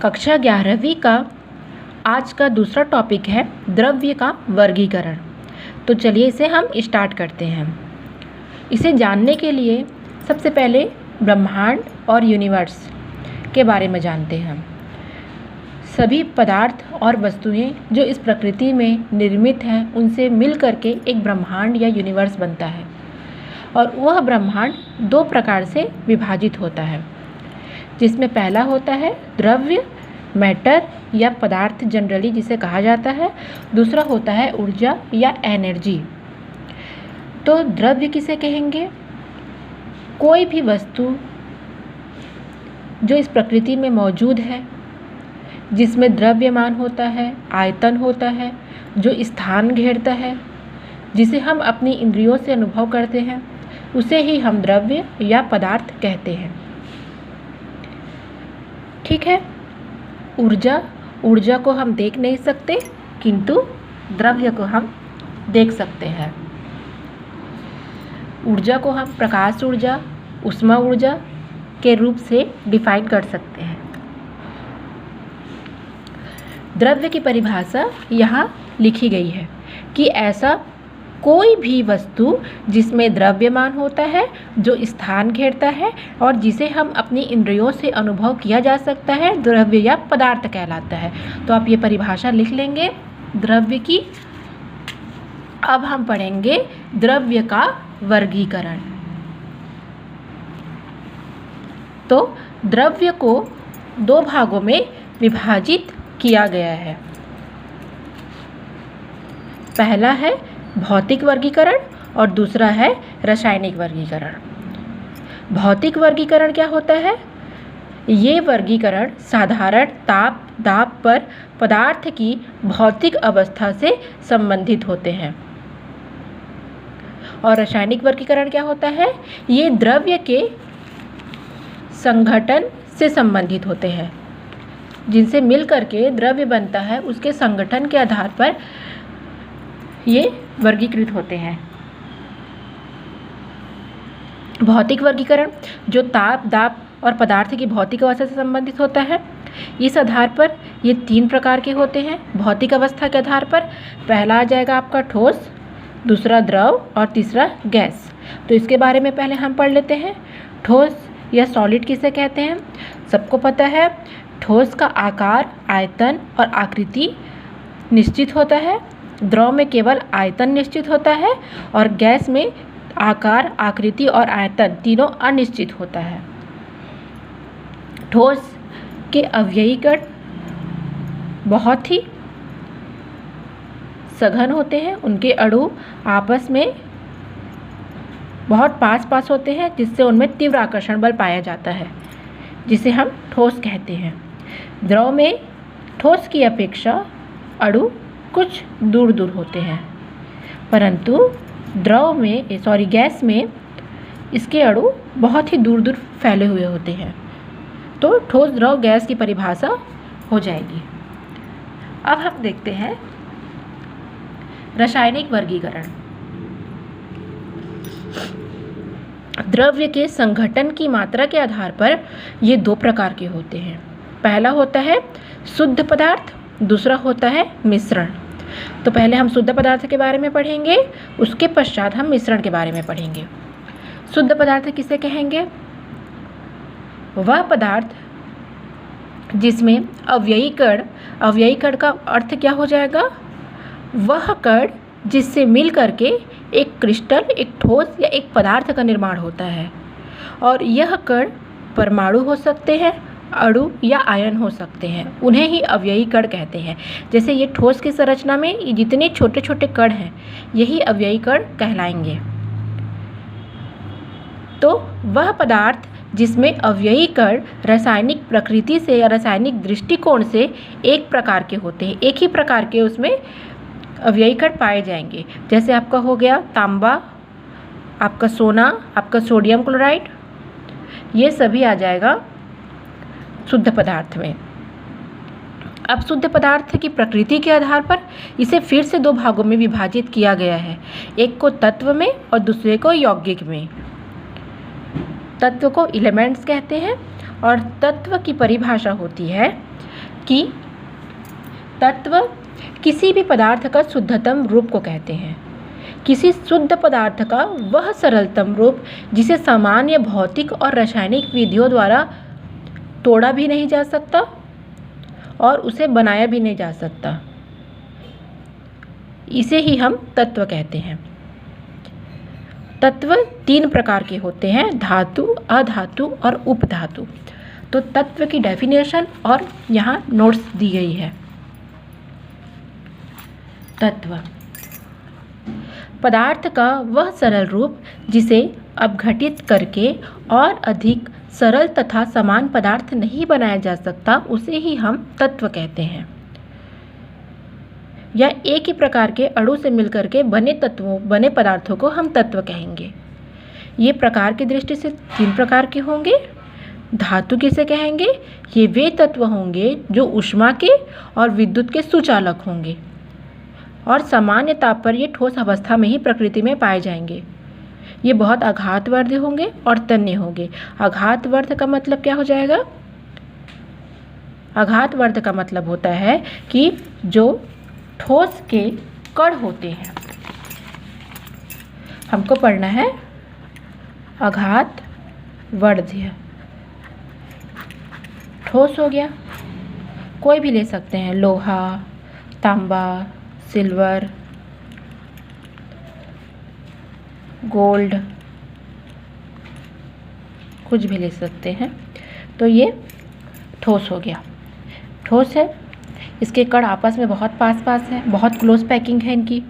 कक्षा 11वीं का आज का दूसरा टॉपिक है द्रव्य का वर्गीकरण। तो चलिए इसे हम स्टार्ट करते हैं। इसे जानने के लिए सबसे पहले ब्रह्मांड और यूनिवर्स के बारे में जानते हैं। सभी पदार्थ और वस्तुएं जो इस प्रकृति में निर्मित हैं उनसे मिल करके एक ब्रह्मांड या यूनिवर्स बनता है और वह ब्रह्मांड दो प्रकार से विभाजित होता है, जिसमें पहला होता है द्रव्य मैटर या पदार्थ जनरली जिसे कहा जाता है, दूसरा होता है ऊर्जा या एनर्जी। तो द्रव्य किसे कहेंगे? कोई भी वस्तु जो इस प्रकृति में मौजूद है जिसमें द्रव्यमान होता है, आयतन होता है, जो स्थान घेरता है, जिसे हम अपनी इंद्रियों से अनुभव करते हैं, उसे ही हम द्रव्य या पदार्थ कहते हैं। ठीक है। ऊर्जा को हम देख नहीं सकते, किंतु द्रव्य को हम देख सकते हैं। ऊर्जा को हम प्रकाश ऊर्जा, ऊष्मा ऊर्जा के रूप से डिफाइन कर सकते हैं। द्रव्य की परिभाषा यहाँ लिखी गई है कि ऐसा कोई भी वस्तु जिसमें द्रव्यमान होता है, जो स्थान घेरता है और जिसे हम अपनी इंद्रियों से अनुभव किया जा सकता है, द्रव्य या पदार्थ कहलाता है। तो आप ये परिभाषा लिख लेंगे द्रव्य की। अब हम पढ़ेंगे द्रव्य का वर्गीकरण। तो द्रव्य को दो भागों में विभाजित किया गया है। पहला है भौतिक वर्गीकरण और दूसरा है रासायनिक वर्गीकरण। भौतिक वर्गीकरण क्या होता है? ये वर्गीकरण साधारण ताप दाब पर पदार्थ की भौतिक अवस्था से संबंधित होते हैं। और रासायनिक वर्गीकरण क्या होता है? ये द्रव्य के संघटन से संबंधित होते हैं, जिनसे मिलकर के द्रव्य बनता है, उसके संगठन के आधार पर ये वर्गीकृत होते हैं। भौतिक वर्गीकरण जो ताप दाब और पदार्थ की भौतिक अवस्था से संबंधित होता है, इस आधार पर ये तीन प्रकार के होते हैं। भौतिक अवस्था के आधार पर पहला आ जाएगा आपका ठोस, दूसरा द्रव और तीसरा गैस। तो इसके बारे में पहले हम पढ़ लेते हैं। ठोस या सॉलिड किसे कहते हैं? सबको पता है, ठोस का आकार, आयतन और आकृति निश्चित होता है। द्रव में केवल आयतन निश्चित होता है और गैस में आकार, आकृति और आयतन तीनों अनिश्चित होता है। ठोस के अवयवी कण बहुत ही सघन होते हैं, उनके अणु आपस में बहुत पास होते हैं, जिससे उनमें तीव्र आकर्षण बल पाया जाता है, जिसे हम ठोस कहते हैं। द्रव में ठोस की अपेक्षा अणु कुछ दूर होते हैं, परंतु गैस में इसके अणु बहुत ही दूर फैले हुए होते हैं। तो ठोस द्रव गैस की परिभाषा हो जाएगी। अब हम देखते हैं रासायनिक वर्गीकरण। द्रव्य के संघटन की मात्रा के आधार पर ये दो प्रकार के होते हैं। पहला होता है शुद्ध पदार्थ, दूसरा होता है मिश्रण। तो पहले हम शुद्ध पदार्थ के बारे में पढ़ेंगे, उसके पश्चात हम मिश्रण के बारे में पढ़ेंगे। शुद्ध पदार्थ किसे कहेंगे? वह पदार्थ जिसमें अवयवी कण का अर्थ क्या हो जाएगा? वह कण जिससे मिल करके एक क्रिस्टल, एक ठोस या एक पदार्थ का निर्माण होता है। और यह कण परमाणु हो सकते हैं, अणु या आयन हो सकते हैं, उन्हें ही अवयवी कण कहते हैं। जैसे ये ठोस की संरचना में ये जितने छोटे छोटे कण हैं, यही अवयवी कण कहलाएंगे। तो वह पदार्थ जिसमें अवयवी कण रासायनिक प्रकृति से या रासायनिक दृष्टिकोण से एक प्रकार के होते हैं, एक ही प्रकार के उसमें अवयवी कण पाए जाएंगे। जैसे आपका हो गया तांबा, आपका सोना, आपका सोडियम क्लोराइड, ये सभी आ जाएगा शुद्ध पदार्थ में। अब शुद्ध पदार्थ की प्रकृति के आधार पर इसे फिर से दो भागों में विभाजित किया गया है, एक को तत्व में और दूसरे को यौगिक में। तत्व को एलिमेंट्स कहते हैं और तत्व की परिभाषा होती है कि तत्व किसी भी पदार्थ का शुद्धतम रूप को कहते हैं। किसी शुद्ध पदार्थ का वह सरलतम रूप जिसे सामान्य भौतिक और रासायनिक विधियों द्वारा तोड़ा भी नहीं जा सकता और उसे बनाया भी नहीं जा सकता, इसे ही हम तत्व कहते हैं। तत्व 3 प्रकार के होते हैं, धातु, अधातु और उपधातु। तो तत्व की डेफिनेशन और यहाँ नोट्स दी गई है। तत्व पदार्थ का वह सरल रूप जिसे अपघटित करके और अधिक सरल तथा समान पदार्थ नहीं बनाया जा सकता, उसे ही हम तत्व कहते हैं। या एक ही प्रकार के अणु से मिलकर के बने पदार्थों को हम तत्व कहेंगे। ये प्रकार की दृष्टि से 3 प्रकार के होंगे। धातु किसे कहेंगे? ये वे तत्व होंगे जो ऊष्मा के और विद्युत के सुचालक होंगे और सामान्य ताप पर ये ठोस अवस्था में ही प्रकृति में पाए जाएंगे। ये बहुत आघातवर्ध होंगे और तन्य होंगे। आघातवर्ध का मतलब क्या हो जाएगा? आघातवर्ध का मतलब होता है कि जो ठोस के कण होते हैं, हमको पढ़ना है आघातवर्ध्य। ठोस हो गया, कोई भी ले सकते हैं, लोहा, तांबा, सिल्वर, गोल्ड, कुछ भी ले सकते हैं। तो ये ठोस हो गया। ठोस है, इसके कण आपस में बहुत पास है, बहुत क्लोज पैकिंग है इनकी।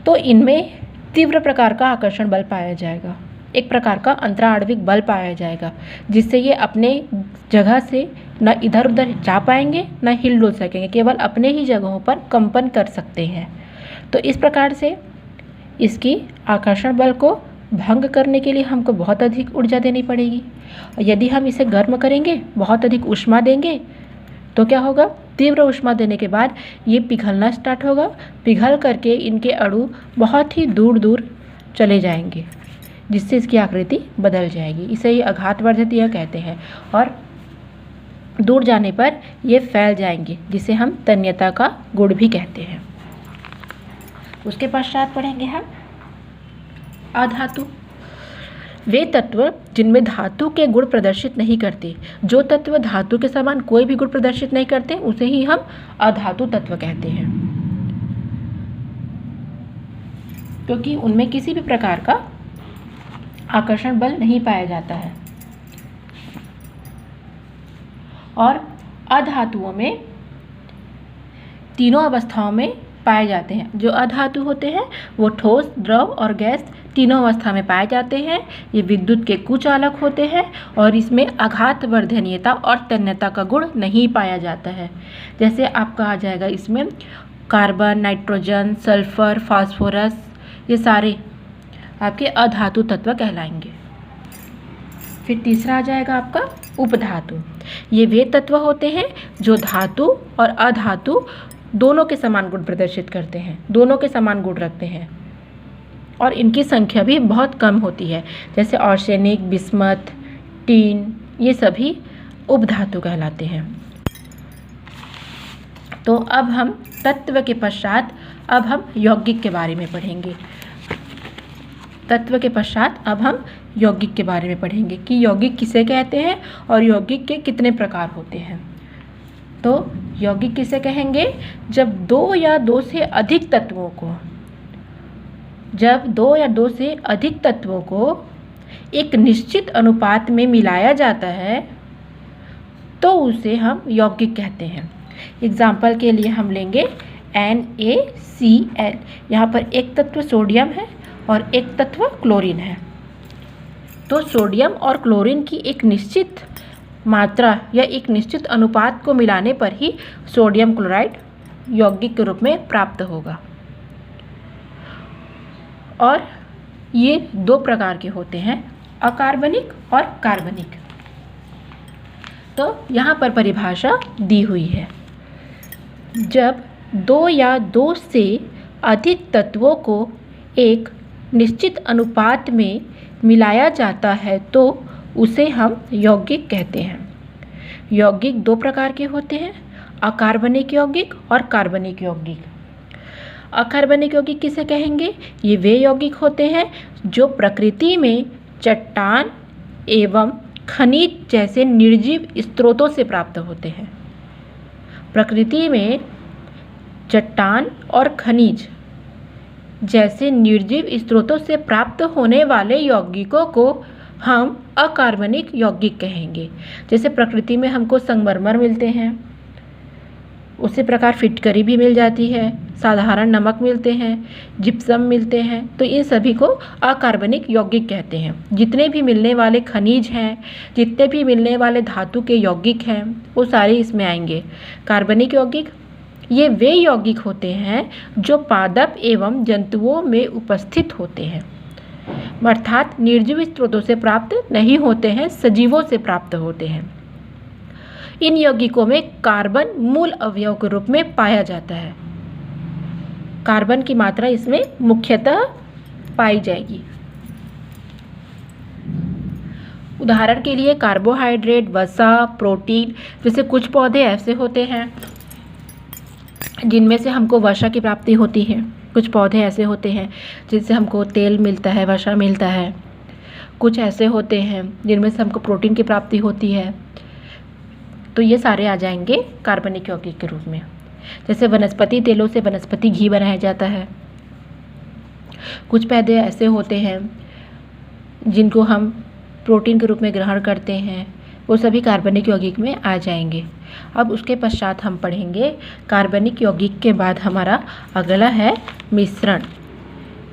तो इनमें तीव्र प्रकार का आकर्षण बल पाया जाएगा, एक प्रकार का अंतराणविक बल पाया जाएगा, जिससे ये अपने जगह से न इधर उधर जा पाएंगे न हिल डुल सकेंगे, केवल अपने ही जगहों पर कंपन कर सकते हैं। तो इस प्रकार से इसकी आकर्षण बल को भंग करने के लिए हमको बहुत अधिक ऊर्जा देनी पड़ेगी। यदि हम इसे गर्म करेंगे, बहुत अधिक ऊष्मा देंगे, तो क्या होगा? तीव्र ऊष्मा देने के बाद ये पिघलना स्टार्ट होगा। पिघल करके इनके अणु बहुत ही दूर दूर चले जाएंगे, जिससे इसकी आकृति बदल जाएगी। इसे ही आघातवर्धतीय कहते हैं। और दूर जाने पर ये फैल जाएंगे, जिसे हम तन्यता का गुण भी कहते हैं। उसके पश्चात पढ़ेंगे हम अधातु। वे तत्व जिनमें धातु के गुण प्रदर्शित नहीं करते। जो तत्व धातु के समान कोई भी गुण प्रदर्शित नहीं करते, उसे ही हम अधातु तत्व कहते हैं, क्योंकि उनमें किसी भी प्रकार का आकर्षण बल नहीं पाया जाता है। और अधातुओं में तीनों अवस्थाओं में पाए जाते हैं। जो अधातु होते हैं वो ठोस, द्रव और गैस तीनों अवस्था में पाए जाते हैं। ये विद्युत के कुचालक होते हैं और इसमें आघातवर्धनीयता और तन्यता का गुण नहीं पाया जाता है। जैसे आपका आ जाएगा इसमें कार्बन, नाइट्रोजन, सल्फर, फास्फोरस, ये सारे आपके अधातु तत्व कहलाएंगे। फिर तीसरा आ जाएगा आपका उपधातु। ये वे तत्व होते हैं जो धातु और अधातु दोनों के समान गुण प्रदर्शित करते हैं, दोनों के समान गुण रखते हैं और इनकी संख्या भी बहुत कम होती है। जैसे आर्सेनिक, बिस्मथ, टीन, ये सभी उपधातु कहलाते हैं। तो अब हम तत्व के पश्चात अब हम यौगिक के बारे में पढ़ेंगे। तत्व के पश्चात अब हम यौगिक के बारे में पढ़ेंगे कि यौगिक किसे कहते हैं और यौगिक के कितने प्रकार होते हैं। तो यौगिक किसे कहेंगे? जब दो या दो से अधिक तत्वों को एक निश्चित अनुपात में मिलाया जाता है तो उसे हम यौगिक कहते हैं। एग्जाम्पल के लिए हम लेंगे NaCl। यहाँ पर एक तत्व सोडियम है और एक तत्व क्लोरीन है। तो सोडियम और क्लोरीन की एक निश्चित मात्रा या एक निश्चित अनुपात को मिलाने पर ही सोडियम क्लोराइड यौगिक के रूप में प्राप्त होगा। और ये 2 प्रकार के होते हैं, अकार्बनिक और कार्बनिक। तो यहाँ पर परिभाषा दी हुई है। जब 2 या 2 से अधिक तत्वों को एक निश्चित अनुपात में मिलाया जाता है तो उसे हम यौगिक कहते हैं। यौगिक दो प्रकार के होते हैं, अकार्बनिक यौगिक और कार्बनिक यौगिक। अकार्बनिक यौगिक किसे कहेंगे? ये वे यौगिक होते हैं जो प्रकृति में चट्टान एवं खनिज जैसे निर्जीव स्रोतों से प्राप्त होते हैं। प्रकृति में चट्टान और खनिज जैसे निर्जीव स्रोतों से प्राप्त होने वाले यौगिकों को हम अकार्बनिक यौगिक कहेंगे। जैसे प्रकृति में हमको संगमरमर मिलते हैं, उसी प्रकार फिटकरी भी मिल जाती है, साधारण नमक मिलते हैं, जिप्सम मिलते हैं, तो इन सभी को अकार्बनिक यौगिक कहते हैं। जितने भी मिलने वाले खनिज हैं, जितने भी मिलने वाले धातु के यौगिक हैं, वो सारे इसमें आएंगे। कार्बनिक यौगिक ये वे यौगिक होते हैं जो पादप एवं जंतुओं में उपस्थित होते हैं, अर्थात निर्जीव स्रोतों से प्राप्त नहीं होते हैं, सजीवों से प्राप्त होते हैं। इन यौगिकों में कार्बन मूल अवयव के रूप में पाया जाता है। कार्बन की मात्रा इसमें मुख्यतः पाई जाएगी। उदाहरण के लिए कार्बोहाइड्रेट, वसा, प्रोटीन, जैसे कुछ पौधे ऐसे होते हैं जिनमें से हमको वसा की प्राप्ति होती है। कुछ पौधे ऐसे होते हैं जिनसे हमको तेल मिलता है, वसा मिलता है। कुछ ऐसे होते हैं जिनमें से हमको प्रोटीन की प्राप्ति होती है। तो ये सारे आ जाएंगे कार्बनिक यौगिक के रूप में। जैसे वनस्पति तेलों से वनस्पति घी बनाया जाता है। कुछ पौधे ऐसे होते हैं जिनको हम प्रोटीन के रूप में ग्रहण करते हैं, वो सभी कार्बनिक यौगिक में आ जाएंगे। अब उसके पश्चात हम पढ़ेंगे कार्बनिक यौगिक के बाद हमारा अगला है मिश्रण,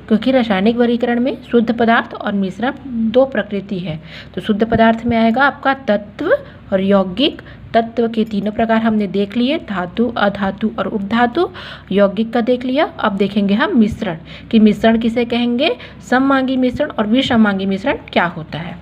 क्योंकि रासायनिक वर्गीकरण में शुद्ध पदार्थ और मिश्रण दो प्रकृति है। तो शुद्ध पदार्थ में आएगा आपका तत्व और यौगिक। तत्व के तीनों प्रकार हमने देख लिए, धातु, अधातु और उपधातु। यौगिक का देख लिया। अब देखेंगे हम मिश्रण कि मिश्रण किसे कहेंगे, सममांगी मिश्रण और विसमांगी मिश्रण क्या होता है।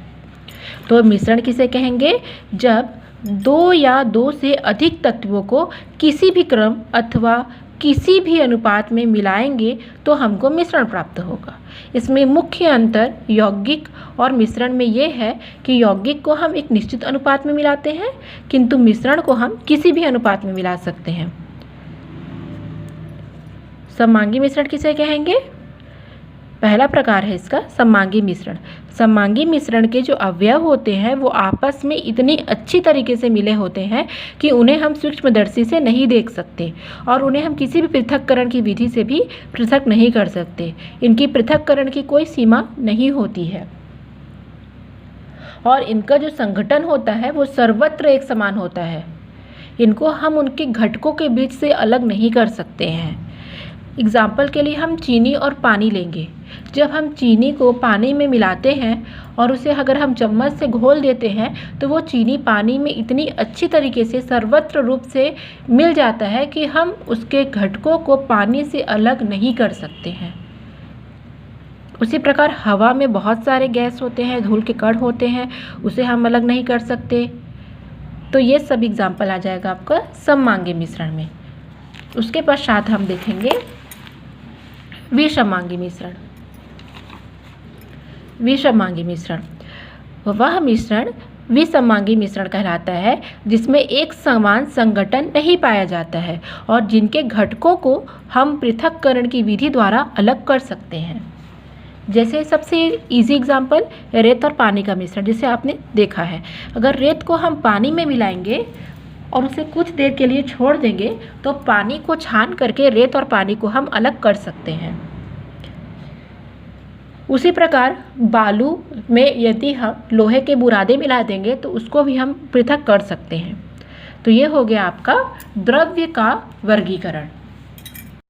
तो मिश्रण किसे कहेंगे, जब दो या दो से अधिक तत्वों को किसी भी क्रम अथवा किसी भी अनुपात में मिलाएंगे तो हमको मिश्रण प्राप्त होगा। इसमें मुख्य अंतर यौगिक और मिश्रण में ये है कि यौगिक को हम एक निश्चित अनुपात में मिलाते हैं, किंतु मिश्रण को हम किसी भी अनुपात में मिला सकते हैं। सममांगी मिश्रण किसे कहेंगे? पहला प्रकार है इसका सममांगी मिश्रण। सममांगी मिश्रण के जो अवयव होते हैं वो आपस में इतनी अच्छी तरीके से मिले होते हैं कि उन्हें हम सूक्ष्मदर्शी से नहीं देख सकते और उन्हें हम किसी भी पृथक्करण की विधि से भी पृथक नहीं कर सकते। इनकी पृथक्करण की कोई सीमा नहीं होती है और इनका जो संघटन होता है वो सर्वत्र एक समान होता है। इनको हम उनके घटकों के बीच से अलग नहीं कर सकते हैं। एग्जाम्पल के लिए हम चीनी और पानी लेंगे। जब हम चीनी को पानी में मिलाते हैं और उसे अगर हम चम्मच से घोल देते हैं तो वो चीनी पानी में इतनी अच्छी तरीके से सर्वत्र रूप से मिल जाता है कि हम उसके घटकों को पानी से अलग नहीं कर सकते हैं। उसी प्रकार हवा में बहुत सारे गैस होते हैं, धूल के कण होते हैं, उसे हम अलग नहीं कर सकते। तो ये सब एग्जाम्पल आ जाएगा आपका सममांगी मिश्रण में। उसके पश्चात हम देखेंगे विसमांगी मिश्रण। विसमांगी मिश्रण वह मिश्रण विसमांगी मिश्रण कहलाता है जिसमें एक समान संगठन नहीं पाया जाता है और जिनके घटकों को हम पृथक्करण की विधि द्वारा अलग कर सकते हैं। जैसे सबसे इजी एग्जांपल रेत और पानी का मिश्रण, जिसे आपने देखा है। अगर रेत को हम पानी में मिलाएंगे और उसे कुछ देर के लिए छोड़ देंगे तो पानी को छान करके रेत और पानी को हम अलग कर सकते हैं। उसी प्रकार बालू में यदि हम लोहे के बुरादे मिला देंगे तो उसको भी हम पृथक कर सकते हैं। तो ये हो गया आपका द्रव्य का वर्गीकरण।